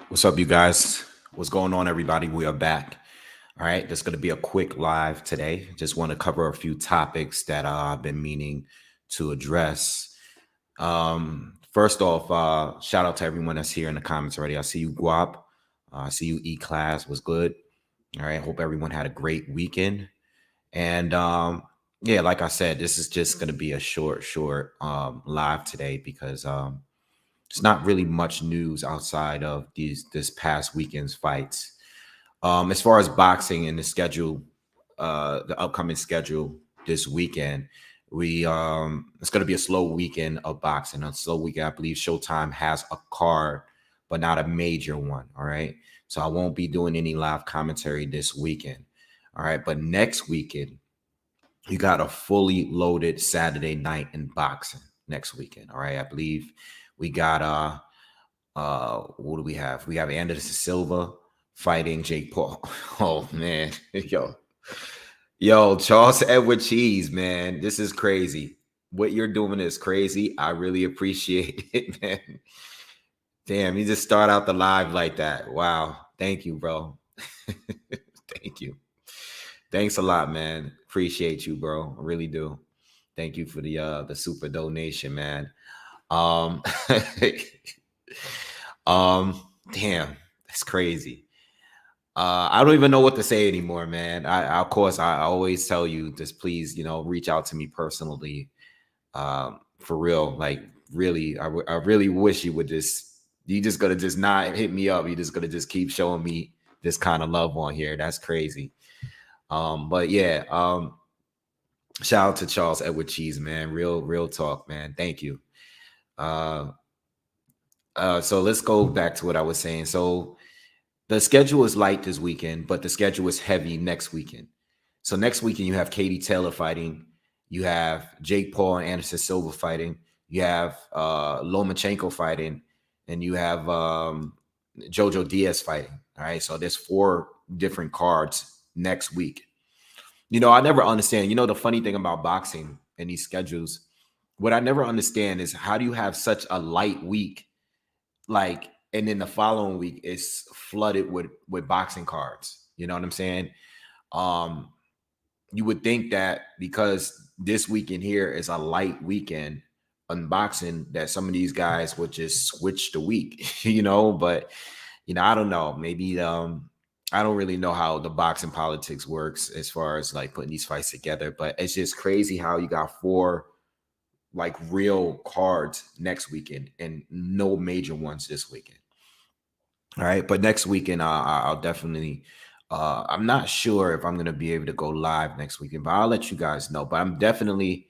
What's up, you guys? What's going on, everybody? We are back. All right, this is going to be a quick live today. Just want to cover a few topics that I've been meaning to address. First off, shout out to everyone that's here in the comments already. I see you, Guap. I see you, E-Class. Was good. All right, hope everyone had a great weekend. And yeah, like I said, this is just going to be a short live today because it's not really much news outside of this past weekend's fights. As far as boxing and the schedule, the upcoming schedule this weekend, we it's going to be a slow weekend of boxing. A slow weekend, I believe. Showtime has a card, but not a major one. All right, so I won't be doing any live commentary this weekend. All right, but next weekend you got a fully loaded Saturday night in boxing next weekend. All right, I believe we got what do we have? We have Anderson Silva fighting Jake Paul. Oh man, yo, Charles Edward Cheese, man, this is crazy. What you're doing is crazy. I really appreciate it, man. Damn, you just start out the live like that. Wow, thank you, bro. Thank you. Thanks a lot, man. Appreciate you, bro. I really do. Thank you for the super donation, man. Um, damn, that's crazy. I don't even know what to say anymore, man. Of course, I always tell you, just please, reach out to me personally. For real, like really, I really wish you would you just gonna just not hit me up. You just gonna just keep showing me this kind of love on here. That's crazy. But yeah, shout out to Charles Edward Cheese, man. Real talk, man. Thank you. So let's go back to what I was saying. So the schedule is light this weekend, but the schedule is heavy next weekend. So next weekend you have Katie Taylor fighting, you have Jake Paul and Anderson Silva fighting, you have Lomachenko fighting, and you have Jojo Diaz fighting. All right, so there's 4 different cards next week. I never understand. The funny thing about boxing and these schedules, what I never understand is how do you have such a light week, like, and then the following week is flooded with boxing cards. You know what I'm saying? You would think that because this weekend here is a light weekend on boxing, that some of these guys would just switch the week, but I don't know. Maybe I don't really know how the boxing politics works as far as like putting these fights together, but it's just crazy how you got 4 like real cards next weekend and no major ones this weekend. All right, but next weekend I'll definitely. I'm not sure if I'm gonna be able to go live next weekend, but I'll let you guys know. But I'm definitely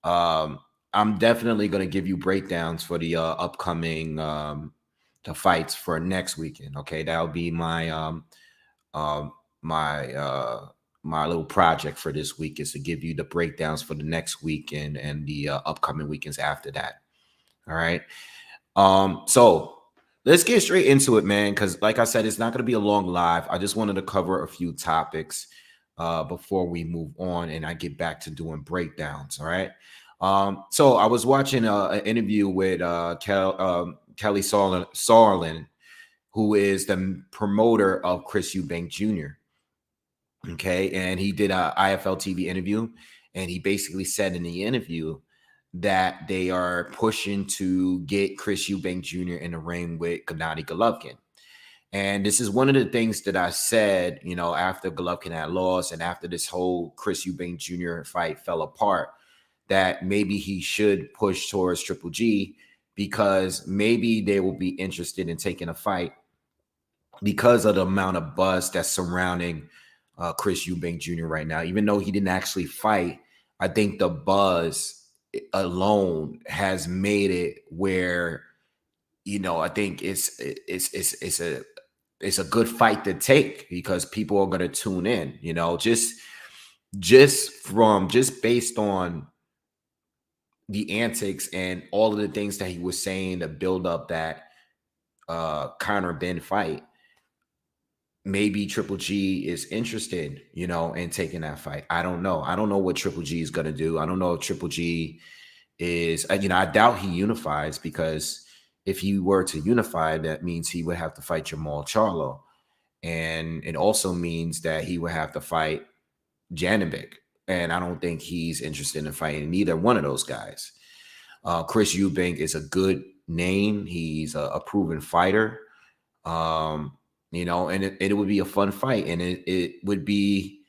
gonna give you breakdowns for the upcoming the fights for next weekend. Okay, that'll be my my little project for this week, is to give you the breakdowns for the next weekend and the upcoming weekends after that. All right. So let's get straight into it, man, because like I said, it's not going to be a long live. I just wanted to cover a few topics before we move on and I get back to doing breakdowns. All right. So I was watching an interview with Kelly Sarlin, who is the promoter of Chris Eubank Jr. Okay, and he did a IFL TV interview, and he basically said in the interview that they are pushing to get Chris Eubank Jr. in the ring with Gennady Golovkin. And this is one of the things that I said, after Golovkin had lost and after this whole Chris Eubank Jr. fight fell apart, that maybe he should push towards Triple G, because maybe they will be interested in taking a fight because of the amount of buzz that's surrounding Chris Eubank Jr. right now. Even though he didn't actually fight, I think the buzz alone has made it where, I think it's a good fight to take, because people are going to tune in, just based on the antics and all of the things that he was saying to build up that Conor Ben fight. Maybe Triple G is interested, in taking that fight. I don't know. I don't know what Triple G is going to do. I don't know if Triple G is, I doubt he unifies, because, if he were to unify, that means he would have to fight Jamal Charlo. And it also means that he would have to fight Janibek. And I don't think he's interested in fighting neither one of those guys. Chris Eubank is a good name. He's a proven fighter. You know, and it would be a fun fight, and it would be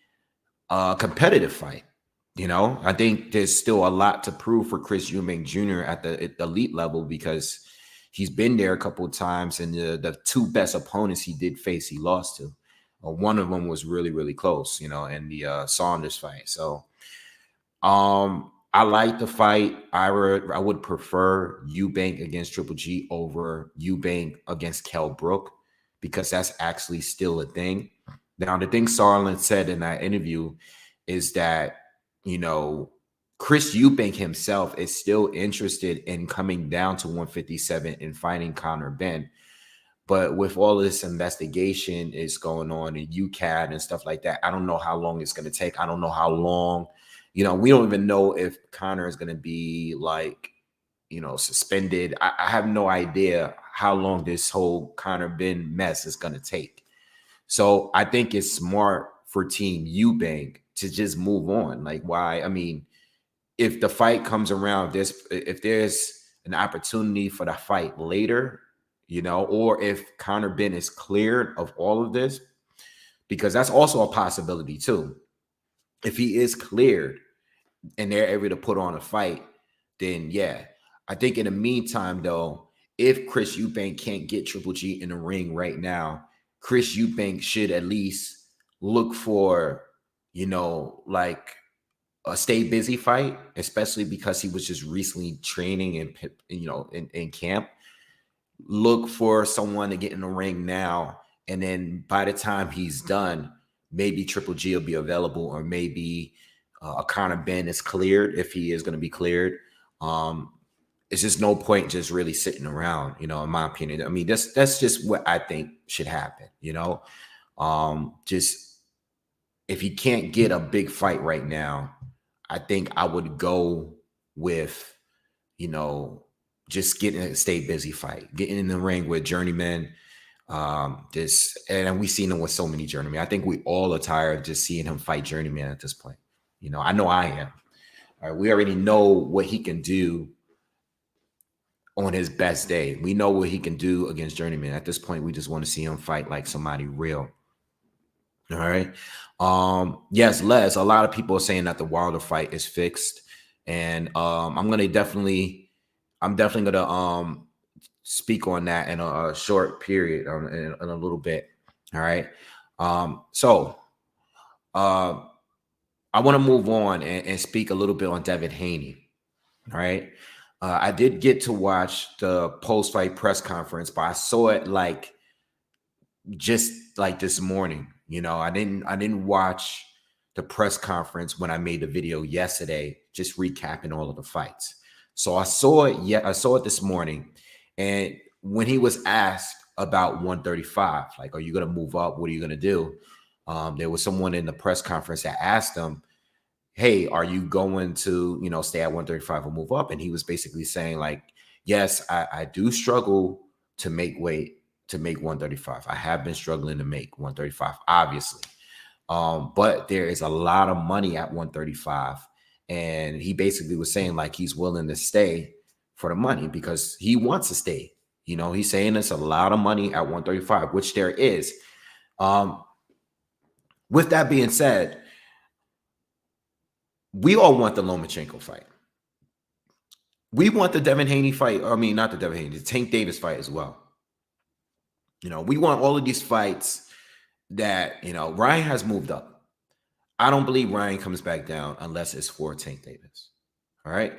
a competitive fight. You know, I think there's still a lot to prove for Chris Eubank Jr. at the elite level, because he's been there a couple of times, and the two best opponents he did face, he lost to. One of them was really, really close, you know, in the Saunders fight. So I like the fight. I would prefer Eubank against Triple G over Eubank against Kell Brook, because that's actually still a thing. Now, the thing Sarlin said in that interview is that, you know, Chris Eubank himself is still interested in coming down to 157 and fighting Conor Benn. But with all this investigation is going on in UCAD and stuff like that, I don't know how long it's going to take. I don't know how long, you know, we don't even know if Conor is going to be like, you know, suspended. I have no idea how long this whole Conor Benn mess is going to take. So I think it's smart for Team Eubank to just move on. Like, why? I mean, if the fight comes around, if there's an opportunity for the fight later, you know, or if Conor Benn is cleared of all of this, because that's also a possibility too. If he is cleared and they're able to put on a fight, then yeah. I think in the meantime, though, if Chris Eubank can't get Triple G in the ring right now, Chris Eubank should at least look for, you know, like a stay busy fight, especially because he was just recently training and, you know, in camp. Look for someone to get in the ring now, and then by the time he's done, maybe Triple G will be available, or maybe a Conor Benn is cleared, if he is going to be cleared. It's just no point just really sitting around, you know, in my opinion. I mean, that's just what I think should happen, you know. Just if he can't get a big fight right now, I think I would go with, you know, just getting a stay busy fight, getting in the ring with journeymen. And we've seen him with so many journeymen. I think we all are tired of just seeing him fight journeyman at this point. You know I am. All right, we already know what he can do on his best day. We know what he can do against journeyman. At this point, we just want to see him fight like somebody real. All right. Yes, Les, a lot of people are saying that the Wilder fight is fixed. And I'm definitely gonna speak on that in a short period, in a little bit. All right. So I want to move on and speak a little bit on Devin Haney. All right. I did get to watch the post-fight press conference, but I saw it like just like this morning. You know, I didn't watch the press conference when I made the video yesterday, just recapping all of the fights. So I saw it. Yeah, I saw it this morning. And when he was asked about 135, like, are you going to move up? What are you going to do? There was someone in the press conference that asked him, hey, are you going to, you know, stay at 135 or move up? And he was basically saying, like, yes, I do struggle to make weight, to make 135. I have been struggling to make 135, obviously. But there is a lot of money at 135. And he basically was saying, like, he's willing to stay for the money because he wants to stay. You know, he's saying it's a lot of money at 135, which there is. With that being said, we all want the Lomachenko fight. We want the Devin Haney fight. I mean, not the Devin Haney, the Tank Davis fight as well. You know, we want all of these fights that, you know, Ryan has moved up. I don't believe Ryan comes back down unless it's for Tank Davis. All right.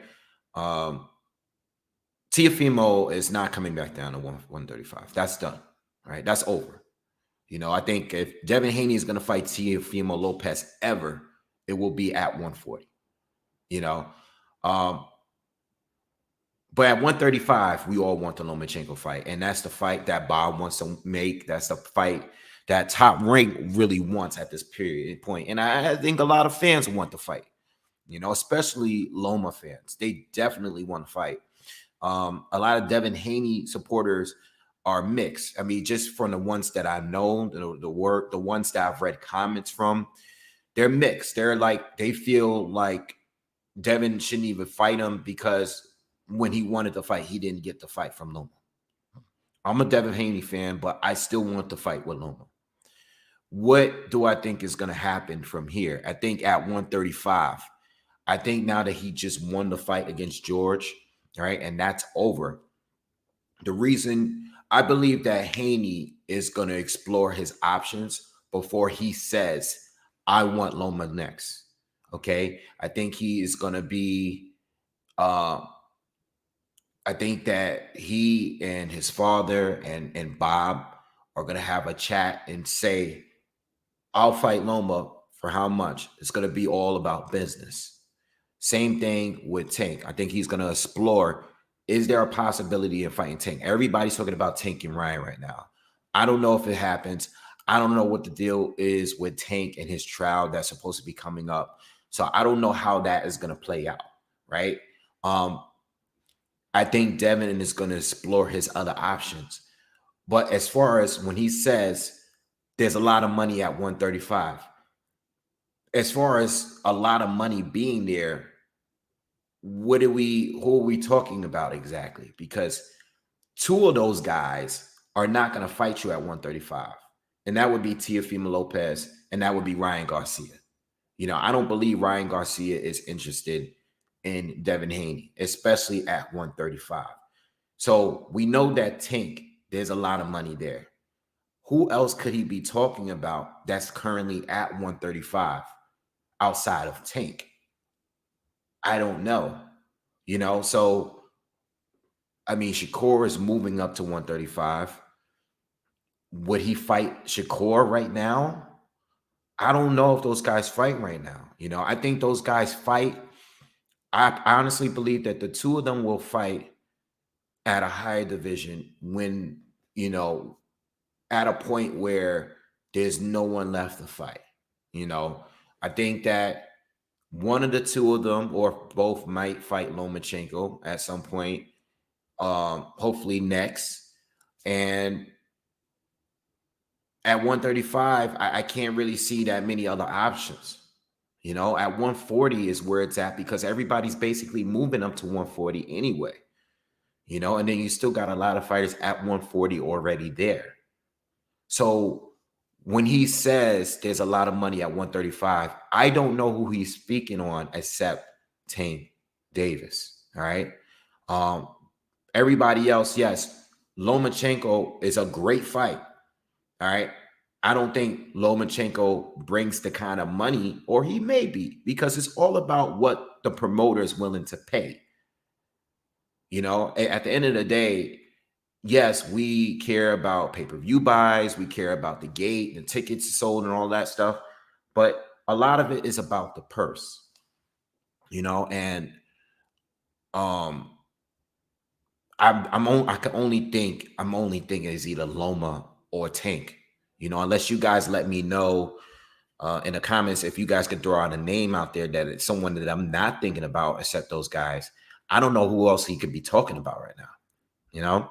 Teofimo is not coming back down to 135. That's done. All right. That's over. You know, I think if Devin Haney is going to fight Teofimo Lopez ever, it will be at 140. You know, but at 135, we all want the Lomachenko fight. And that's the fight that Bob wants to make. That's the fight that Top Rank really wants at this period point. And I think a lot of fans want the fight, you know, especially Loma fans. They definitely want to fight. A lot of Devin Haney supporters are mixed. I mean, just from the ones that I know, the ones that I've read comments from, they're mixed. They're like, they feel like Devin shouldn't even fight him because when he wanted to fight, he didn't get the fight from Loma. I'm a Devin Haney fan, but I still want to fight with Loma. What do I think is going to happen from here? I think at 135, I think now that he just won the fight against George, right, and that's over. The reason I believe that Haney is going to explore his options before he says, I want Loma next. Okay. I think he is going to be, I think that he and his father and Bob are going to have a chat and say, I'll fight Loma for how much? It's going to be all about business. Same thing with Tank. I think he's going to explore, is there a possibility of fighting Tank? Everybody's talking about Tank and Ryan right now. I don't know if it happens. I don't know what the deal is with Tank and his trial that's supposed to be coming up. So I don't know how that is going to play out, right? I think Devin is going to explore his other options. But as far as when he says there's a lot of money at 135, as far as a lot of money being there, who are we talking about exactly? Because two of those guys are not going to fight you at 135. And that would be Teofimo Lopez and that would be Ryan Garcia. You know, I don't believe Ryan Garcia is interested in Devin Haney, especially at 135. So we know that Tank, there's a lot of money there. Who else could he be talking about that's currently at 135 outside of Tank? I don't know. You know, so I mean, Shakur is moving up to 135. Would he fight Shakur right now? I don't know if those guys fight right now. You know, I think those guys fight. I honestly believe that the two of them will fight at a higher division when, you know, at a point where there's no one left to fight. You know, I think that one of the two of them or both might fight Lomachenko at some point, hopefully next. And at 135, I can't really see that many other options. You know, at 140 is where it's at because everybody's basically moving up to 140 anyway. You know, and then you still got a lot of fighters at 140 already there. So when he says there's a lot of money at 135, I don't know who he's speaking on except Tank Davis. All right. Everybody else, yes, Lomachenko is a great fight. All right. I don't think Lomachenko brings the kind of money, or he may be, because it's all about what the promoter is willing to pay. You know, at the end of the day, yes, we care about pay-per-view buys, we care about the gate, the tickets sold, and all that stuff, but a lot of it is about the purse. You know, and I can only think it's either Loma or Tank. You know, unless you guys let me know in the comments if you guys could throw out a name out there that it's someone that I'm not thinking about except those guys. I don't know who else he could be talking about right now. You know,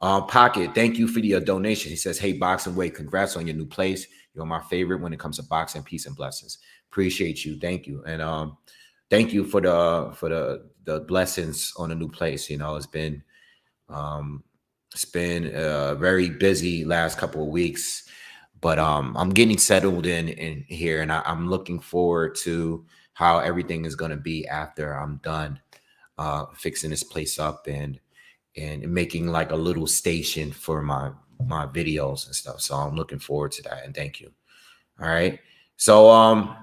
Pocket, thank you for your donation. He says, "Hey, BoxingWave, congrats on your new place. You're my favorite when it comes to boxing. Peace and blessings. Appreciate you. Thank you, and thank you for the blessings on a new place. You know, it's been very busy last couple of weeks." But I'm getting settled in here, and I'm looking forward to how everything is going to be after I'm done fixing this place up and making like a little station for my videos and stuff. So I'm looking forward to that, and thank you. All right. So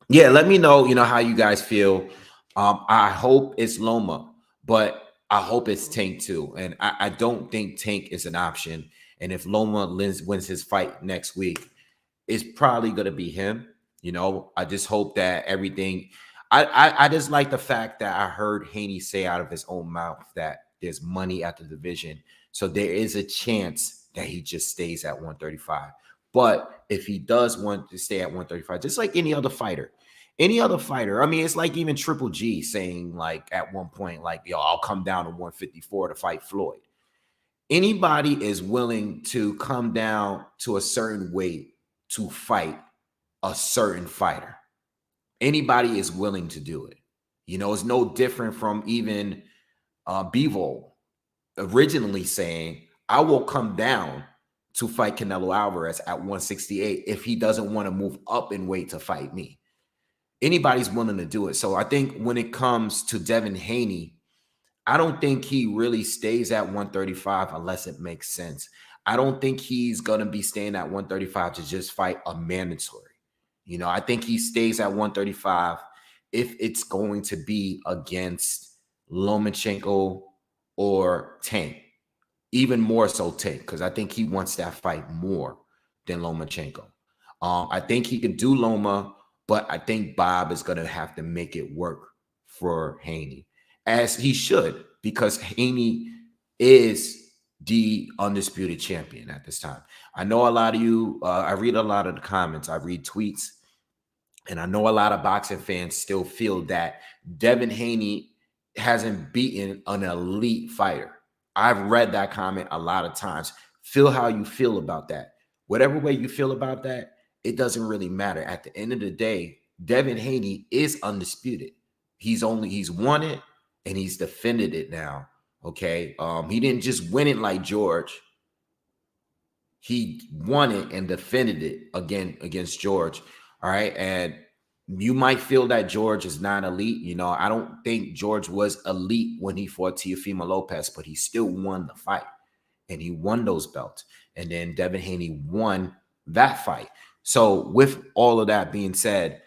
yeah, let me know, how you guys feel. I hope it's Loma, but I hope it's Tank too. And I don't think Tank is an option. And if Loma wins his fight next week, it's probably going to be him. I just hope that everything. I just like the fact that I heard Haney say out of his own mouth that there's money at the division. So there is a chance that he just stays at 135. But if he does want to stay at 135, just like any other fighter, Any other fighter, I mean, it's like even Triple G saying like at one point, like, yo, I'll come down to 154 to fight Floyd. Anybody is willing to come down to a certain weight to fight a certain fighter. Anybody is willing to do it. You know, it's no different from even Bivol originally saying, I will come down to fight Canelo Alvarez at 168 if he doesn't want to move up in weight to fight me. Anybody's willing to do it. So I think when it comes to Devin Haney, I don't think he really stays at 135 unless it makes sense. I don't think he's going to be staying at 135 to just fight a mandatory. You know, I think he stays at 135 if it's going to be against Lomachenko or Tank. Even more so Tank, because I think he wants that fight more than Lomachenko. I think he can do Loma, but I think Bob is going to have to make it work for Haney, as he should, because Haney is the undisputed champion at this time. I know a lot of you, I read a lot of the comments, I read tweets, and I know a lot of boxing fans still feel that Devin Haney hasn't beaten an elite fighter. I've read that comment a lot of times. Feel how you feel about that. Whatever way you feel about that, it doesn't really matter. At the end of the day, Devin Haney is undisputed. He's won it and he's defended it now. Okay. He didn't just win it like George. He won it and defended it again against George. All right. And you might feel that George is not elite. You know, I don't think George was elite when he fought Teofimo Lopez, but he still won the fight and he won those belts. And then Devin Haney won that fight. So with all of that being said,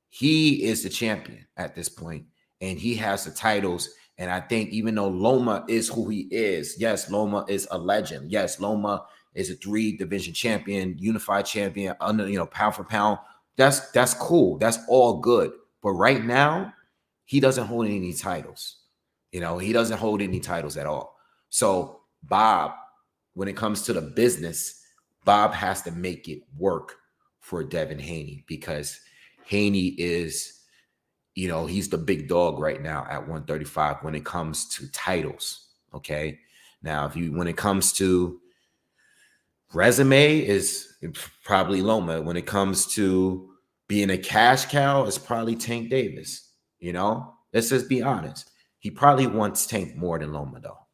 he is the champion at this point and he has the titles. And I think even though Loma is who he is, yes, Loma is a legend. Yes, Loma is a 3-division champion, unified champion, under, you know, pound for pound. That's cool. That's all good. But right now, he doesn't hold any titles. You know, he doesn't hold any titles at all. So Bob, when it comes to the business, Bob has to make it work for Devin Haney, because Haney is, you know, he's the big dog right now at 135 when it comes to titles. Okay. Now, when it comes to resume, is probably Loma. When it comes to being a cash cow, it's probably Tank Davis. You know, let's just be honest. He probably wants Tank more than Loma, though. All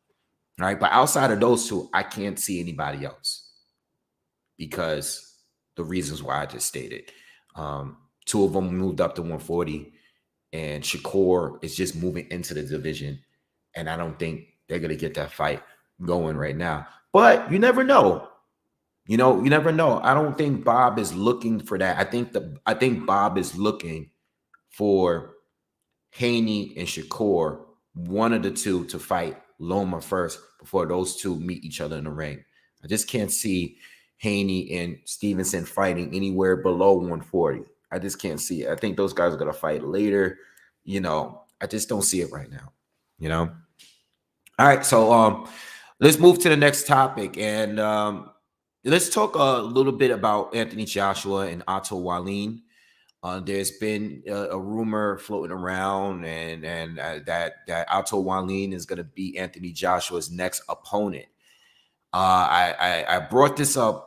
right. But outside of those two, I can't see anybody else because the reasons why I just stated. Two of them moved up to 140, and Shakur is just moving into the division. And I don't think they're going to get that fight going right now. But you never know. You know, you never know. I don't think Bob is looking for that. I think Bob is looking for Haney and Shakur, one of the two, to fight Loma first before those two meet each other in the ring. I just can't see Haney and Stevenson fighting anywhere below 140. I just can't see it. I think those guys are going to fight later. You know, I just don't see it right now. You know? All right. So let's move to the next topic. And let's talk a little bit about Anthony Joshua and Otto Wallin. There's been a rumor floating around, and that Otto Wallin is going to be Anthony Joshua's next opponent. I brought this up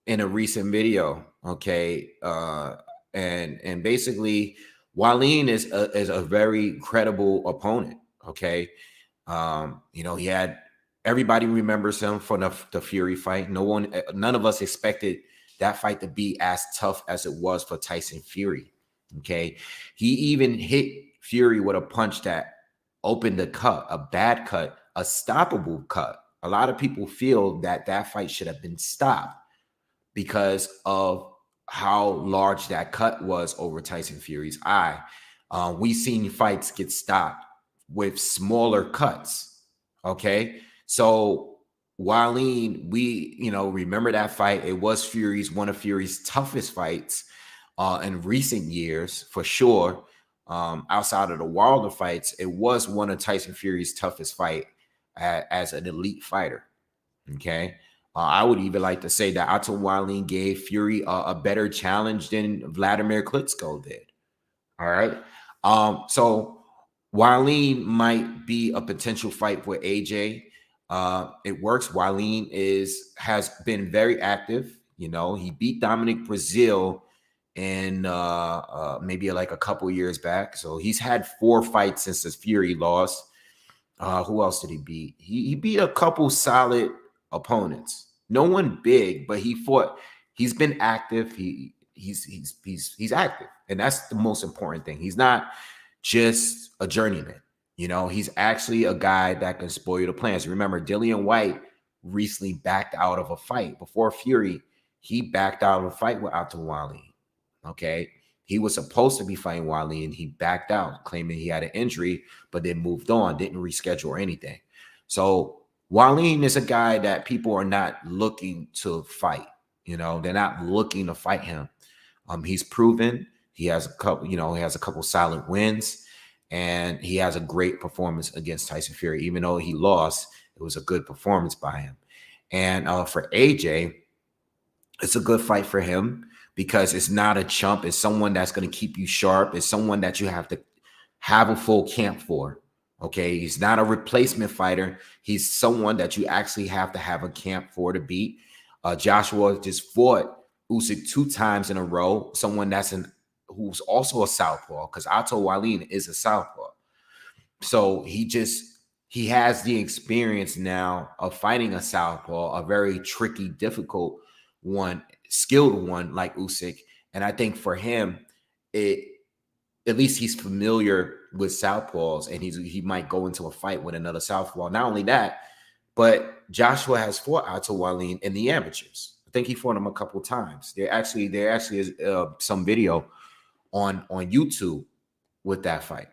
in a recent video, okay, and basically Wallin is a very credible opponent, okay. You know, he had. Everybody remembers him from the Fury fight. None of us expected that fight to be as tough as it was for Tyson Fury. Okay. He even hit Fury with a punch that opened the cut, a bad cut, a stoppable cut. A lot of people feel that fight should have been stopped because of how large that cut was over Tyson Fury's eye. We've seen fights get stopped with smaller cuts. Okay. So Wallin, we remember that fight. It was one of Fury's toughest fights in recent years, for sure. Outside of the Wilder fights, it was one of Tyson Fury's toughest fight as an elite fighter. Okay, I would even like to say that Otto Wallin gave Fury a better challenge than Vladimir Klitschko did. All right. So Wallin might be a potential fight for AJ. It works. Wallin has been very active. You know, he beat Dominic Brazil in maybe like a couple years back. So he's had 4 fights since his Fury loss. Who else did he beat? He beat a couple solid opponents. No one big, but he fought. He's been active. He's active, and that's the most important thing. He's not just a journeyman. You know, he's actually a guy that can spoil the plans. Remember, Dillian White recently backed out of a fight before Fury. He backed out of a fight with Wallin. Okay. He was supposed to be fighting Wallin and he backed out, claiming he had an injury, but then moved on, didn't reschedule or anything. So Wallin is a guy that people are not looking to fight. You know, they're not looking to fight him. He's proven he has a couple, he has a couple solid wins, and he has a great performance against Tyson Fury. Even though he lost, it was a good performance by him. And for AJ, it's a good fight for him because it's not a chump. It's someone that's going to keep you sharp. It's someone that you have to have a full camp for. Okay. He's not a replacement fighter. He's someone that you actually have to have a camp for to beat. Joshua just fought Usyk 2 times in a row. Someone who's also a southpaw, because Wallin is a southpaw. So he has the experience now of fighting a southpaw, a very tricky, difficult one, skilled one like Usyk. And I think for him, at least he's familiar with southpaws, and he might go into a fight with another southpaw. Not only that, but Joshua has fought Wallin in the amateurs. I think he fought him a couple times. There actually is some video on YouTube with that fight.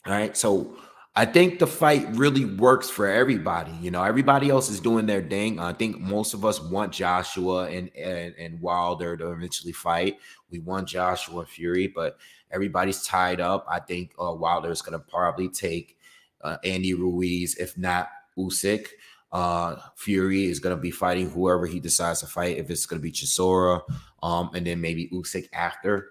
All right, so I think the fight really works for everybody. You know, everybody else is doing their thing. I think most of us want Joshua and Wilder to eventually fight. We want Joshua and Fury, but everybody's tied up. I think Wilder is going to probably take Andy Ruiz, if not Usyk. Fury is going to be fighting whoever he decides to fight. If it's going to be Chisora, and then maybe Usyk after.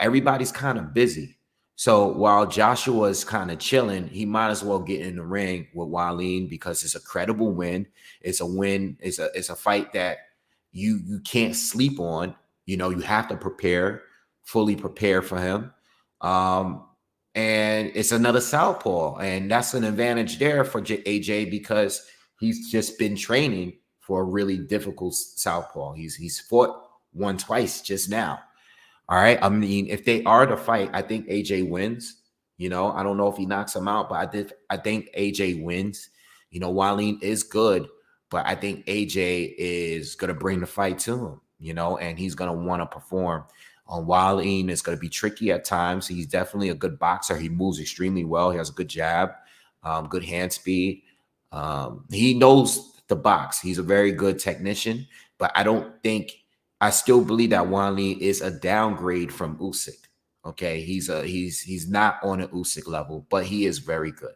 Everybody's kind of busy. So while Joshua is kind of chilling, he might as well get in the ring with Wallin because it's a credible win. It's a win. It's a fight that you can't sleep on. You know, you have to fully prepare for him. And it's another southpaw, and that's an advantage there for AJ because he's just been training for a really difficult southpaw. He's fought one twice just now. All right. I mean, if they are to fight, I think AJ wins. You know, I don't know if he knocks him out, but I think AJ wins. You know, Wallin is good, but I think AJ is going to bring the fight to him, you know, and he's going to want to perform. Wallin is going to be tricky at times. He's definitely a good boxer. He moves extremely well. He has a good jab, good hand speed. He knows the box. He's a very good technician, but I still believe that Wallin is a downgrade from Usyk. Okay, he's not on an Usyk level, but he is very good.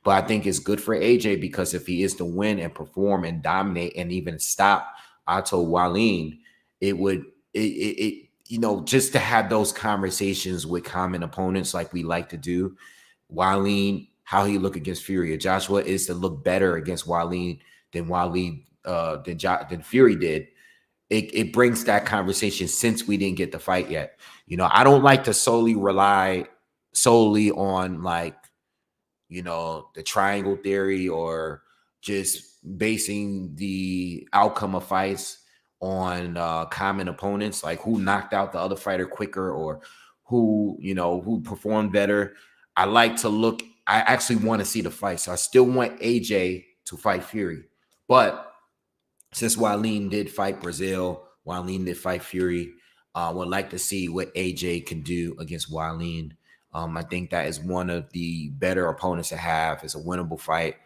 But I think it's good for AJ because if he is to win and perform and dominate and even stop Wallin, just to have those conversations with common opponents like we like to do. Wallin, how he look against Fury. Joshua is to look better against Wallin than Fury did. It brings that conversation since we didn't get the fight yet. You know, I don't like to rely solely on the triangle theory or just basing the outcome of fights on common opponents, like who knocked out the other fighter quicker or who performed better. I actually want to see the fight. So I still want AJ to fight Fury. But since Wallin did fight Brazil, Wallin did fight Fury, would like to see what AJ can do against Wallin. I think that is one of the better opponents to have. It's a winnable fight.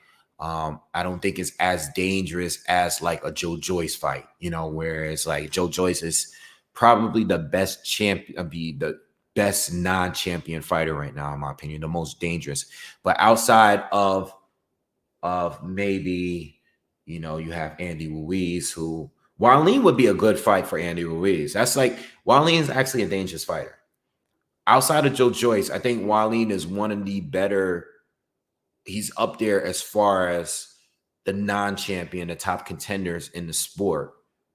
I don't think it's as dangerous as like a Joe Joyce fight, whereas like Joe Joyce is probably the best champion, the best non-champion fighter right now, in my opinion, the most dangerous. But outside of maybe, you have Andy Ruiz, who Wallin would be a good fight for Andy Ruiz. That's like Wallin is actually a dangerous fighter. outside of Joe Joyce, I think Wallin is one of the better. He's up there as far as the non-champion, the top contenders in the sport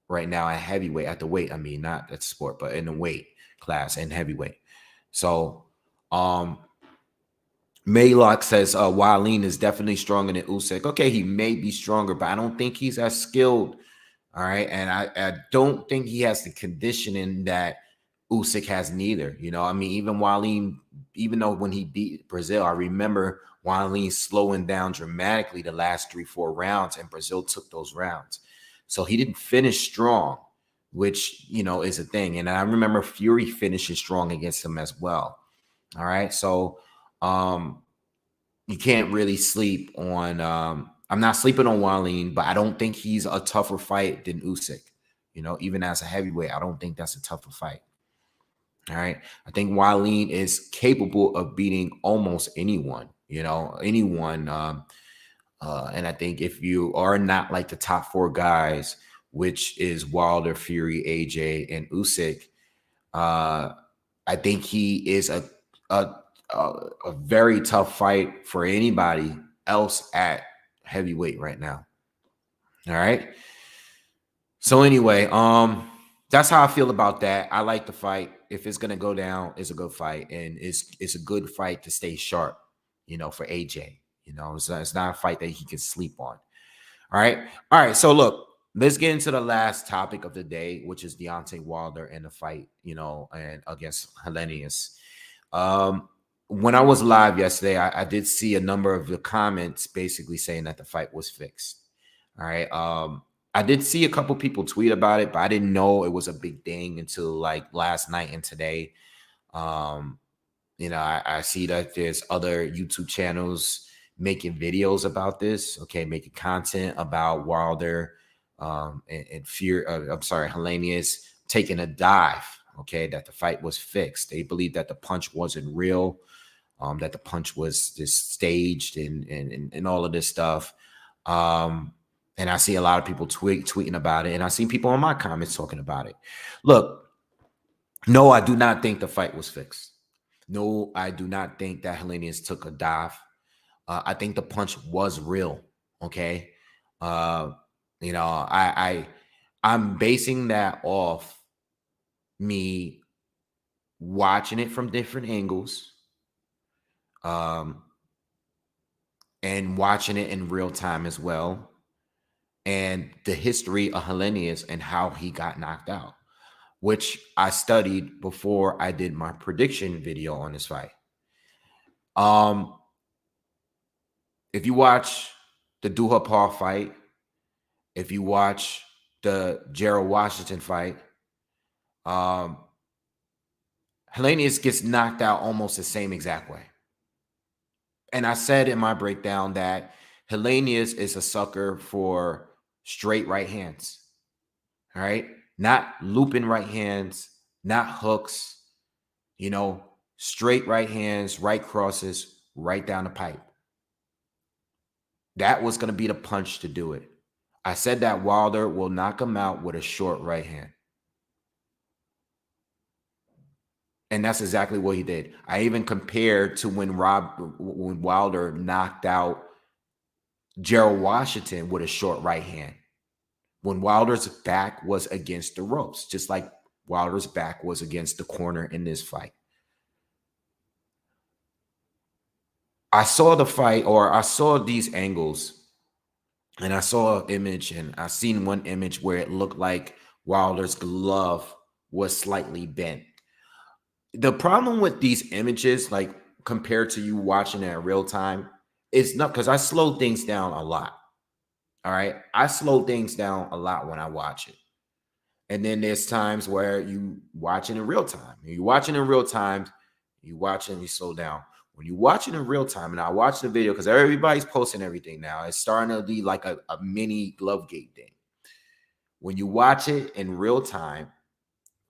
right now at heavyweight, at the weight. I mean, not at the sport, but in the weight class and heavyweight. So, Maylock says Wallin is definitely stronger than Usyk. Okay, he may be stronger, but I don't think he's as skilled. All right, and I don't think he has the conditioning that Usyk has neither. You know, I mean, even Wallin, even though when he beat Brazil, I remember Wallin slowing down dramatically the last 3-4 rounds, and Brazil took those rounds. So he didn't finish strong, which, you know, is a thing. And I remember Fury finishing strong against him as well. All right, so you can't really sleep on. I'm not sleeping on Wallin, but I don't think he's a tougher fight than Usyk. You know, even as a heavyweight, I don't think that's a tougher fight. All right, I think Wallin is capable of beating almost anyone. You know, anyone. And I think if you are not like the top 4 guys, which is Wilder, Fury, AJ, and Usyk, I think he is a very tough fight for anybody else at heavyweight right now. All right. So anyway, that's how I feel about that. I like the fight. If it's gonna go down, it's a good fight, and it's a good fight to stay sharp. You know, for AJ. You know, it's not a fight that he can sleep on. All right. So look, let's get into the last topic of the day, which is Deontay Wilder and the fight. You know, and against Helenius. When I was live yesterday, I did see a number of the comments basically saying that the fight was fixed. All right. I did see a couple people tweet about it, but I didn't know it was a big thing until like last night and today. You know, I see that there's other YouTube channels making videos about this. Okay, making content about Wilder and Fear. I'm sorry, Helenius taking a dive. Okay, that the fight was fixed. They believe that the punch wasn't real. That the punch was just staged and all of this stuff. And I see a lot of people tweeting about it, and I see people in my comments talking about it. Look, no, I do not think the fight was fixed. No, I do not think that Helenius took a dive. I think the punch was real. Okay, you know, I'm basing that off me watching it from different angles, and watching it in real time as well, and the history of Helenius and how he got knocked out, which I studied before I did my prediction video on this fight. If you watch the Duha Paul fight, if you watch the Gerald Washington fight, Helenius gets knocked out almost the same exact way. And I said in my breakdown that Helenius is a sucker for straight right hands. All right. Not looping right hands, not hooks, you know, straight right hands, right crosses, right down the pipe. That was going to be the punch to do it. I said that Wilder will knock him out with a short right hand. And that's exactly what he did. I even compared to when Wilder knocked out Gerald Washington with a short right hand. When Wilder's back was against the ropes, just like Wilder's back was against the corner in this fight. I saw the fight, or I saw these angles, and I saw an image, and I seen one image where it looked like Wilder's glove was slightly bent. The problem with these images, like compared to you watching it in real time, is not because I slow things down a lot. All right. I slow things down a lot when I watch it. And then there's times where you watch it in real time. You watch it in real time, you watch it and you slow down. When you watch it in real time, and I watch the video because everybody's posting everything now, it's starting to be like a mini glove gate thing. When you watch it in real time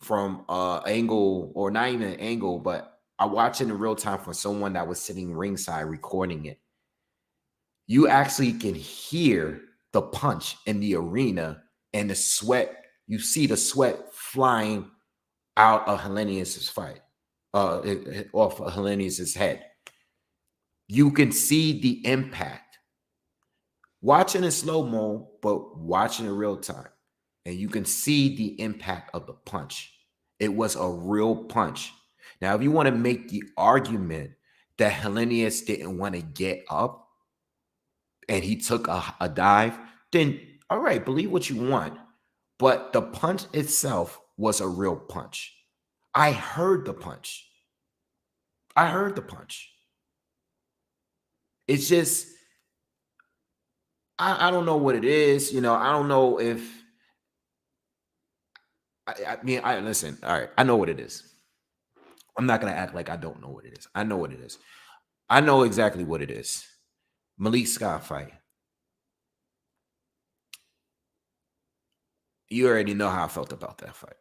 from angle, or not even an angle, but I watch it in real time from someone that was sitting ringside recording it, you actually can hear the punch in the arena and the sweat. You see the sweat flying out of Helenius' fight. off of Helenius' head. You can see the impact. Watching in slow-mo, but watching in real time. And you can see the impact of the punch. It was a real punch. Now, if you want to make the argument that Helenius didn't want to get up and he took a dive, then all right, believe what you want. But the punch itself was a real punch. I heard the punch. I heard the punch. It's just, I don't know what it is. You know, I don't know if, I mean, listen, all right, I know what it is. I'm not going to act like I don't know what it is. I know what it is. I know exactly what it is. Malik Scott fight. You already know how I felt about that fight.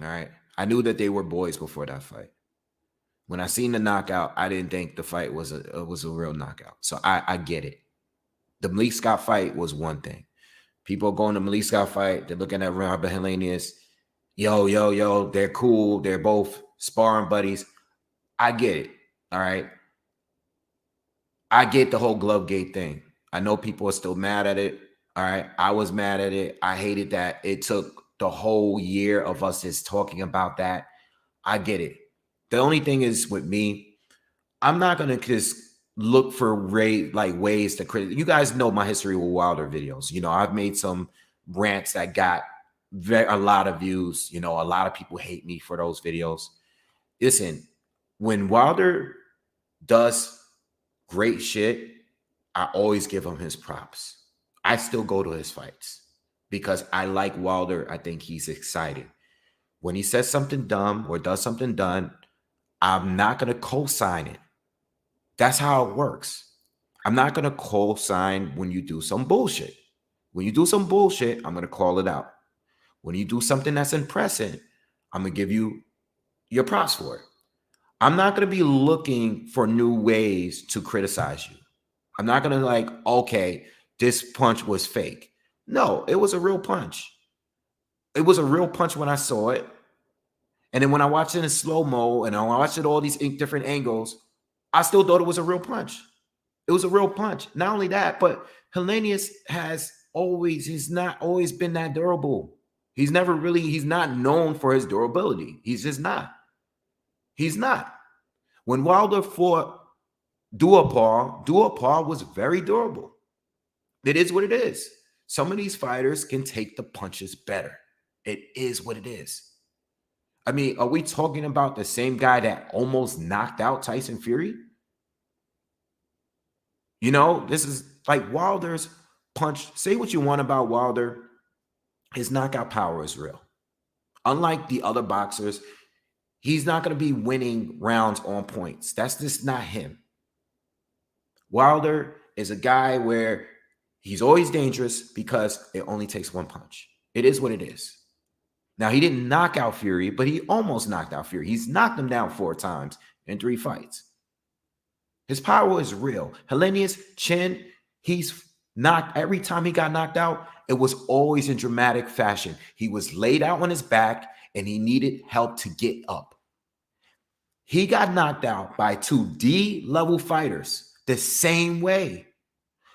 All right. I knew that they were boys before that fight. When I seen the knockout, I didn't think the fight was a real knockout. So I get it. The Malik Scott fight was one thing. People going to Malik Scott fight, they're looking at Robert Helenius. Yo, they're cool. They're both sparring buddies. I get it. All right. I get the whole glove gate thing. I know people are still mad at it. All right. I was mad at it. I hated that it took the whole year of us just talking about that. I get it. The only thing is with me, I'm not going to just look for ways to criticize. You guys know my history with Wilder videos. You know, I've made some rants that got a lot of views. You know, a lot of people hate me for those videos. Listen, when Wilder does great shit, I always give him his props. I still go to his fights because I like Wilder. I think he's exciting. When he says something dumb or does something dumb, I'm not going to co-sign it. That's how it works. I'm not going to co-sign when you do some bullshit. When you do some bullshit, I'm going to call it out. When you do something that's impressive, I'm going to give you your props for it. I'm not going to be looking for new ways to criticize you. I'm not going to okay, this punch was fake. No, it was a real punch. It was a real punch when I saw it. And then when I watched it in slow-mo and I watched it all these different angles, I still thought it was a real punch. It was a real punch. Not only that, but Helenius he's not always been that durable. He's not known for his durability. He's just not. He's not. When Wilder fought Duhaupas was very durable. It is what it is. Some of these fighters can take the punches better. It is what it is. I mean, are we talking about the same guy that almost knocked out Tyson Fury? You know, this is like Wilder's punch. Say what you want about Wilder. His knockout power is real. Unlike the other boxers, he's not going to be winning rounds on points. That's just not him. Wilder is a guy where he's always dangerous because it only takes one punch. It is what it is. Now, he didn't knock out Fury, but he almost knocked out Fury. He's knocked him down 4 times in 3 fights. His power is real. Helenius' chin, he's knocked. Every time he got knocked out, it was always in dramatic fashion. He was laid out on his back, and he needed help to get up. He got knocked out by 2 D-level fighters the same way.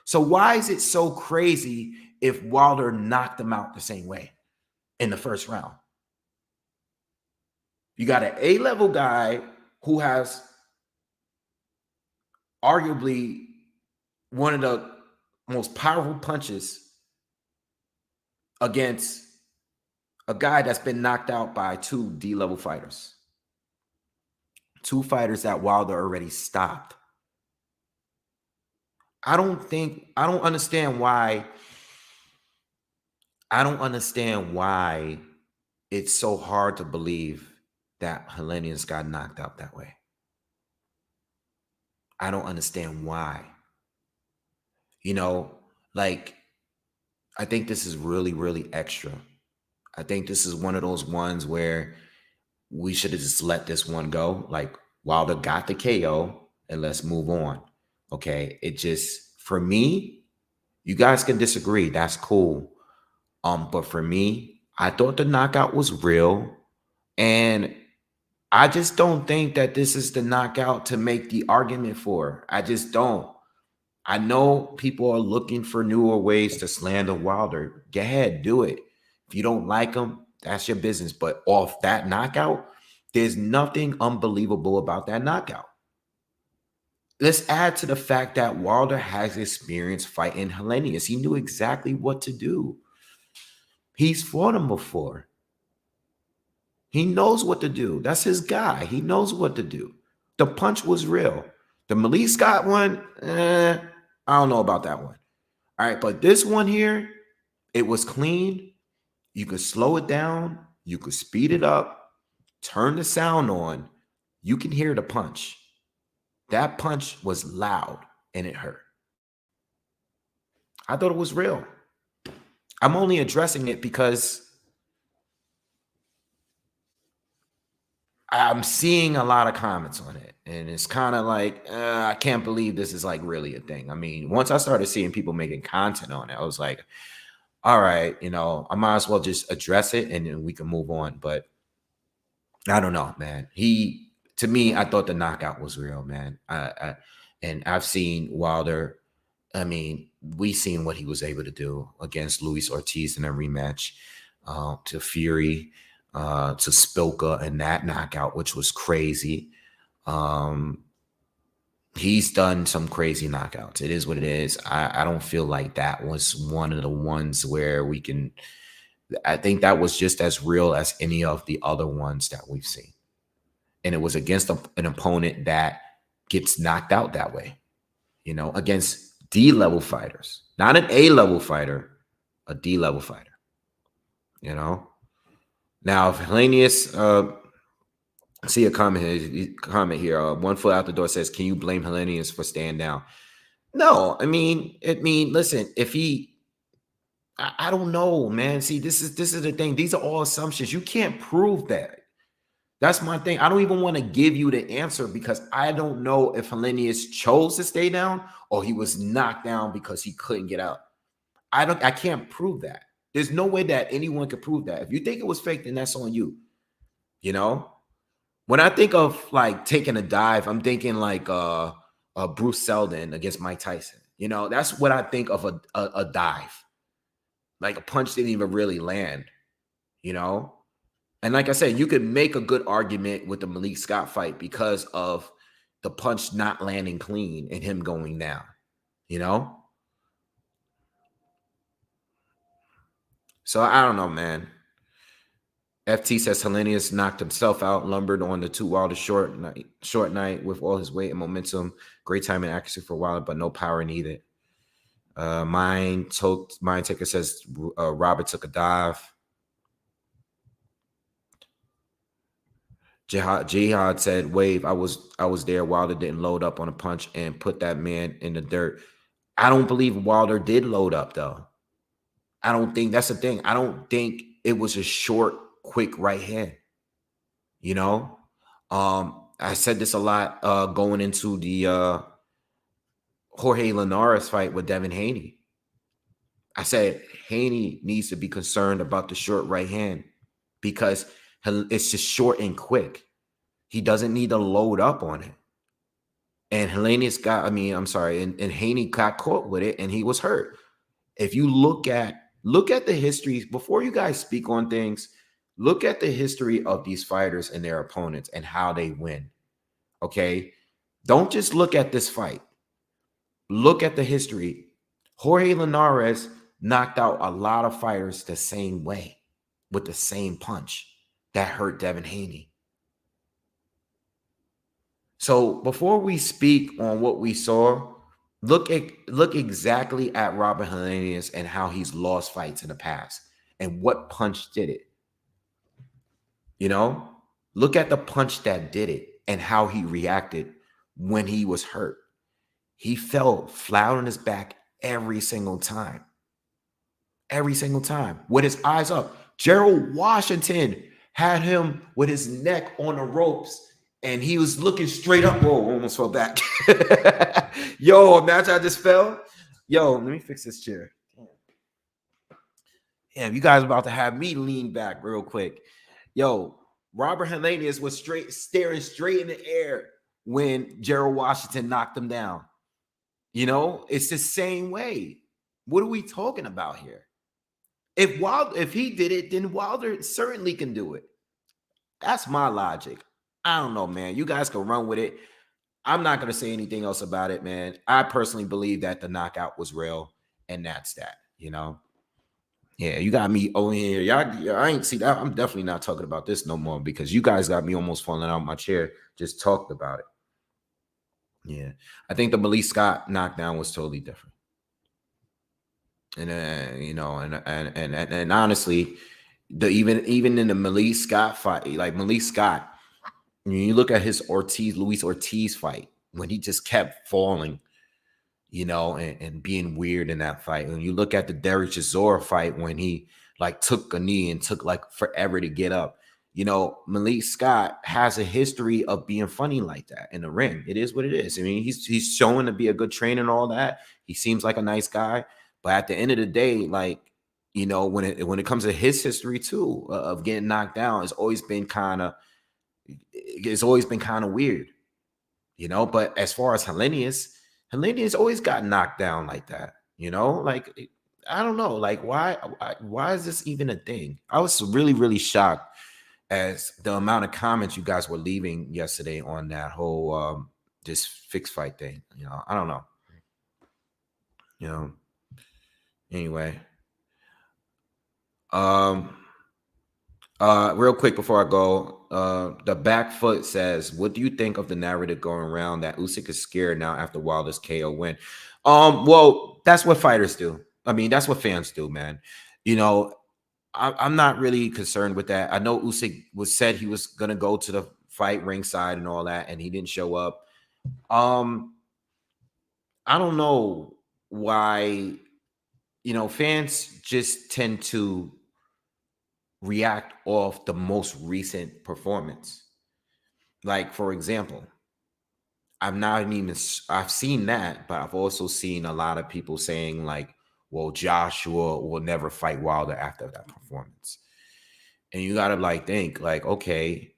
So why is it so crazy if Wilder knocked him out the same way in the first round? You got an A-level guy who has arguably one of the most powerful punches against a guy that's been knocked out by 2 D-level fighters. 2 fighters that Wilder already stopped. I don't understand why it's so hard to believe that Helenius got knocked out that way. I don't understand why. You know, like, I think this is really, really extra. I think this is one of those ones where we should have just let this one go. Like, Wilder got the KO and let's move on. Okay. It just, for me, you guys can disagree. That's cool. But for me, I thought the knockout was real. And I just don't think that this is the knockout to make the argument for. I just don't. I know people are looking for newer ways to slander Wilder. Go ahead, do it. If you don't like him, that's your business. But off that knockout, there's nothing unbelievable about that knockout. Let's add to the fact that Wilder has experience fighting Helenius. He knew exactly what to do. He's fought him before. He knows what to do. That's his guy. He knows what to do. The punch was real. The Malik Scott one, I don't know about that one. All right, but this one here, it was clean. You could slow it down. You could speed it up. Turn the sound on. You can hear the punch. That punch was loud and it hurt. I thought it was real. I'm only addressing it because I'm seeing a lot of comments on it. And it's kind of like, I can't believe this is like really a thing. I mean, once I started seeing people making content on it, I was like, all right, you know, I might as well just address it and then we can move on. But I don't know, man. To me, I thought the knockout was real, man. And I've seen Wilder. I mean, we seen what he was able to do against Luis Ortiz in a rematch, to Fury, to Spilka in that knockout, which was crazy. He's done some crazy knockouts. It is what it is. I don't feel like that was one of the ones where we can. I think that was just as real as any of the other ones that we've seen. And it was against an opponent that gets knocked out that way, you know, against D-level fighters, not an A-level fighter, a D-level fighter, you know. Now, if Helenius, I see a comment here. 1 foot out the door says, can you blame Helenius for staying down? No, I mean, listen, if he, I don't know, man. See, this is the thing. These are all assumptions. You can't prove that. That's my thing. I don't even want to give you the answer because I don't know if Helenius chose to stay down or he was knocked down because he couldn't get out. I can't prove that. There's no way that anyone could prove that. If you think it was fake, then that's on you. You know? When I think of like taking a dive, I'm thinking like Bruce Seldon against Mike Tyson. You know, that's what I think of a dive. Like a punch didn't even really land, you know? And like I said, you could make a good argument with the Malik Scott fight because of the punch not landing clean and him going down, you know? So I don't know, man. FT says Helenius knocked himself out, lumbered on the 2 Wilder short night with all his weight and momentum. Great time and accuracy for Wilder, but no power needed. Mind Taker says Robert took a dive. Jihad said, Wave, I was there. Wilder didn't load up on a punch and put that man in the dirt. I don't believe Wilder did load up, though. I don't think that's the thing. I don't think it was a short, quick right hand. You know? I said this a lot going into the Jorge Linares fight with Devin Haney. I said Haney needs to be concerned about the short right hand because it's just short and quick. He doesn't need to load up on it. And Helenius and Haney got caught with it and he was hurt. If you look at the history, before you guys speak on things, look at the history of these fighters and their opponents and how they win. Okay? Don't just look at this fight. Look at the history. Jorge Linares knocked out a lot of fighters the same way with the same punch that hurt Devin Haney. So before we speak on what we saw, look exactly at Robert Helenius and how he's lost fights in the past and what punch did it. You know, look at the punch that did it and how he reacted when he was hurt. He fell flat on his back every single time. Every single time with his eyes up. Gerald Washington had him with his neck on the ropes and he was looking straight up. Whoa, almost fell back. Yo, imagine I just fell. Yo, let me fix this chair. Damn, you guys are about to have me lean back real quick. Yo, Robert Helenius was staring straight in the air when Gerald Washington knocked him down. You know, it's the same way. What are we talking about here? If he did it, then Wilder certainly can do it. That's my logic. I don't know, man. You guys can run with it. I'm not going to say anything else about it, man. I personally believe that the knockout was real, and that's that, you know? Yeah, you got me over here. Y'all, I ain't see that. I'm definitely not talking about this no more because you guys got me almost falling out of my chair. Just talked about it. Yeah, I think the Malik Scott knockdown was totally different. And you know, and honestly, even in the Malik Scott fight, like Malik Scott, when you look at his Luis Ortiz fight, when he just kept falling, you know, and being weird in that fight. When you look at the Derek Chisora fight, when he like took a knee and took like forever to get up, you know, Malik Scott has a history of being funny like that in the ring. It is what it is. I mean, he's showing to be a good trainer and all that. He seems like a nice guy, but at the end of the day, like, you know, when it comes to his history too of getting knocked down, it's always been kind of weird, you know. But as far as Helenius always got knocked down like that, you know. Like, I don't know, like why is this even a thing? I was really shocked as the amount of comments you guys were leaving yesterday on that whole this fixed fight thing. You know, I don't know. You know. Anyway. Real quick before I go, the back foot says, what do you think of the narrative going around that Usyk is scared now after Wilder's KO win? Well, that's what fighters do. I mean, that's what fans do, man. You know, I'm not really concerned with that. I know Usyk said he was gonna go to the fight ringside and all that, and he didn't show up. I don't know why, you know, fans just tend to react off the most recent performance. Like, for example, I've seen that, but I've also seen a lot of people saying like, well, Joshua will never fight Wilder after that performance. And you got to like think like, okay,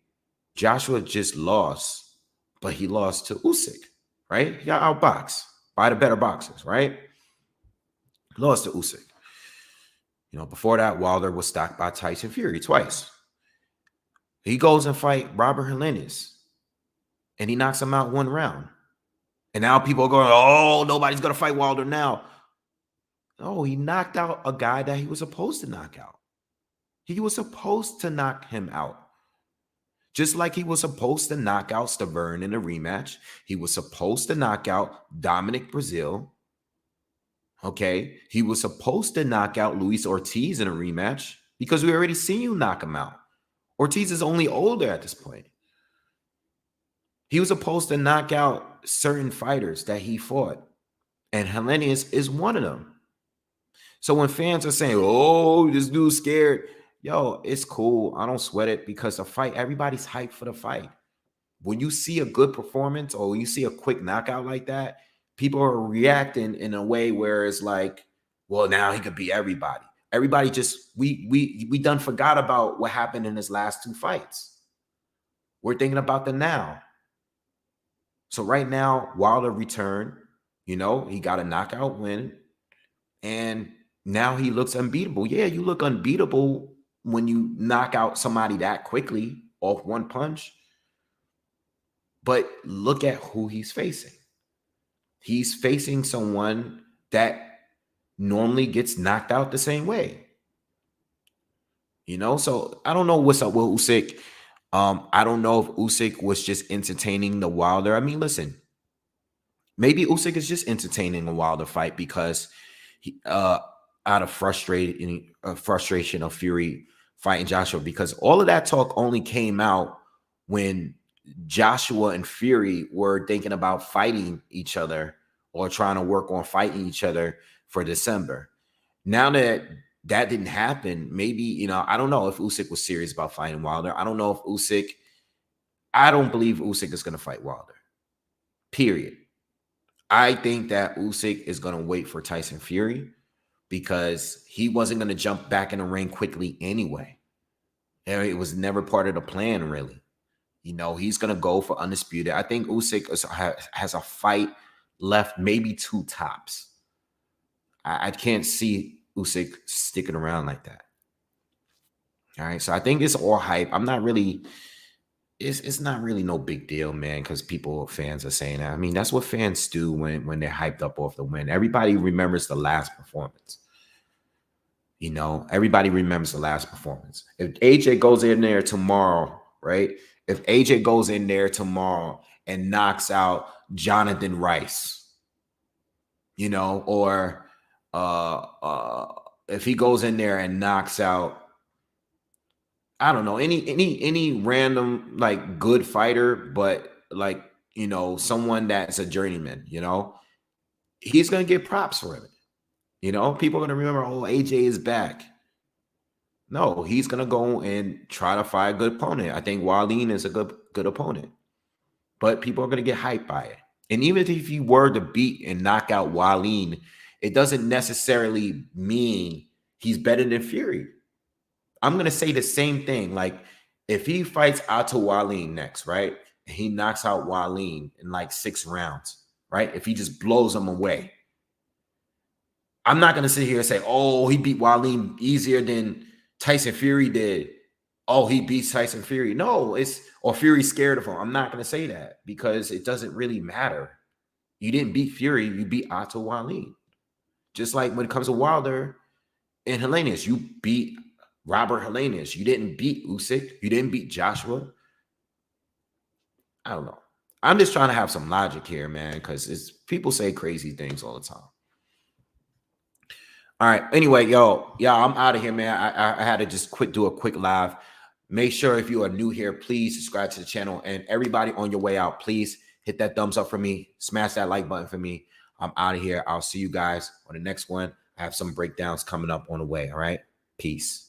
Joshua just lost, but he lost to Usyk, right? He got outboxed by the better boxers, right? Lost to Usyk. You know, before that, Wilder was stopped by Tyson Fury twice. He goes and fight Robert Helenius, and he knocks him out one round. And now people are going, oh, nobody's going to fight Wilder now. No, he knocked out a guy that he was supposed to knock out. He was supposed to knock him out. Just like he was supposed to knock out Stavern in a rematch. He was supposed to knock out Dominic Brazil. Okay. He was supposed to knock out Luis Ortiz in a rematch because we already seen you knock him out. Ortiz is only older at this point. He was supposed to knock out certain fighters that he fought, and Helenius is one of them. So when fans are saying, oh, this dude's scared, yo, it's cool. I don't sweat it because the fight, everybody's hyped for the fight. When you see a good performance or you see a quick knockout like that, people are reacting in a way where it's like, well, now he could beat everybody. Everybody just, we done forgot about what happened in his last two fights. We're thinking about the now. So right now, Wilder returned, you know, he got a knockout win, and now he looks unbeatable. Yeah, you look unbeatable when you knock out somebody that quickly off one punch. But look at who he's facing. He's facing someone that normally gets knocked out the same way. You know, so I don't know what's up with Usyk. I don't know if Usyk was just entertaining the Wilder. I mean, listen, maybe Usyk is just entertaining a Wilder fight because he, out of frustration of Fury fighting Joshua, because all of that talk only came out when Joshua and Fury were thinking about fighting each other or trying to work on fighting each other for December. Now that didn't happen, maybe, you know, I don't know if Usyk was serious about fighting Wilder. I don't know if I don't believe Usyk is going to fight Wilder. Period. I think that Usyk is going to wait for Tyson Fury because he wasn't going to jump back in the ring quickly anyway. And it was never part of the plan, really. You know, he's gonna go for undisputed. I think Usyk has a fight left, maybe 2 tops. I can't see Usyk sticking around like that. All right, so I think it's all hype. I'm not really. It's not really no big deal, man, because fans are saying that. I mean, that's what fans do when they're hyped up off the win. Everybody remembers the last performance. You know, everybody remembers the last performance. If AJ goes in there tomorrow, right? If AJ goes in there tomorrow and knocks out Jonathan Rice, you know, or if he goes in there and knocks out, I don't know, any random like good fighter, but like, you know, someone that's a journeyman, you know, he's gonna get props for it. You know, people are gonna remember, oh, AJ is back. No, he's gonna go and try to fight a good opponent. I think Wallin is a good opponent, but people are gonna get hyped by it. And even if he were to beat and knock out Wallin, it doesn't necessarily mean he's better than Fury. I'm gonna say the same thing. Like if he fights Otto Wallin next, right? And he knocks out Wallin in like 6 rounds, right? If he just blows him away, I'm not gonna sit here and say, oh, he beat Wallin easier than Tyson Fury did. Oh, he beats Tyson Fury. No, or Fury's scared of him. I'm not gonna say that because it doesn't really matter. You didn't beat Fury, you beat Otto Wallin. Just like when it comes to Wilder and Helenius, you beat Robert Helenius. You didn't beat Usyk. You didn't beat Joshua. I don't know. I'm just trying to have some logic here, man, because people say crazy things all the time. All right. Anyway, y'all, I'm out of here, man. I had to just do a quick live. Make sure if you are new here, please subscribe to the channel. And everybody on your way out, please hit that thumbs up for me. Smash that like button for me. I'm out of here. I'll see you guys on the next one. I have some breakdowns coming up on the way. All right. Peace.